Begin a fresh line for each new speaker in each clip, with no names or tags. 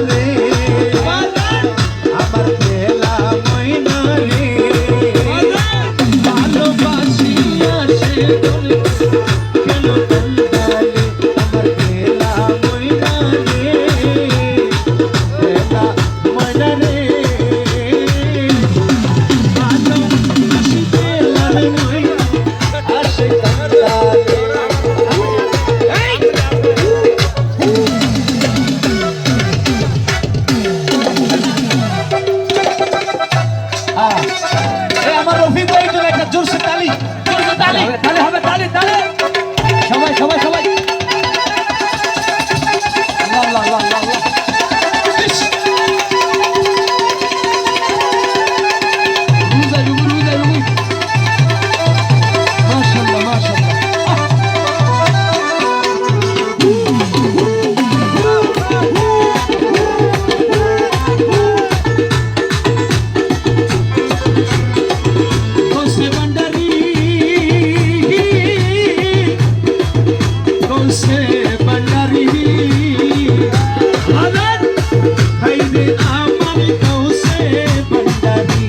রে আমার খেলা ময়না রে ভালোবাসি আসে বলে কেন কান্দালে আমার খেলা ময়না রে খেলা ময়না রে ভালোবাসি খেলা ময়না আসে কান্দালে আমার রফিক ভাই জন্য একটা জোরসে তালি তালি তালি হবে তালি তালি সবাই সবাই সবাই লা লা লা লা লা রুজা রুগু রুজা রুগু মাশাআল্লাহ মাশাআল্লাহ से बंडारी आनंद हाइदे आमर कौसे बंडारी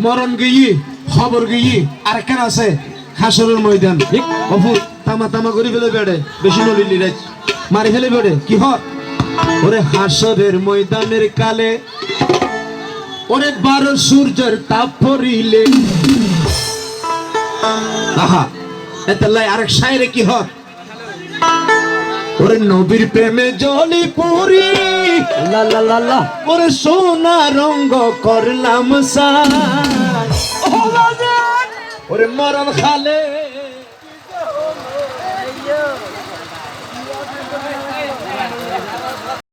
মরণ গিয়ে খবর গিয়ে আর কেন আছে হাসরের ময়দান অপু তামা তামা করে ফেলে বেড়ে বেশি নলিলি রে মারি ফেলে বেড়ে কি হয় ওরে হাসরের ময়দানের কালে ওরে 12 সূর্যের তাপ পড়িলে আহা এতলাই আরেক শায়রে কি হয় ওরে নবীর প্রেমে জ্বলি পুরি লা লা লা লা ওরে সোনা রঙ্গ করলাম সাই ওরে মরণ খালে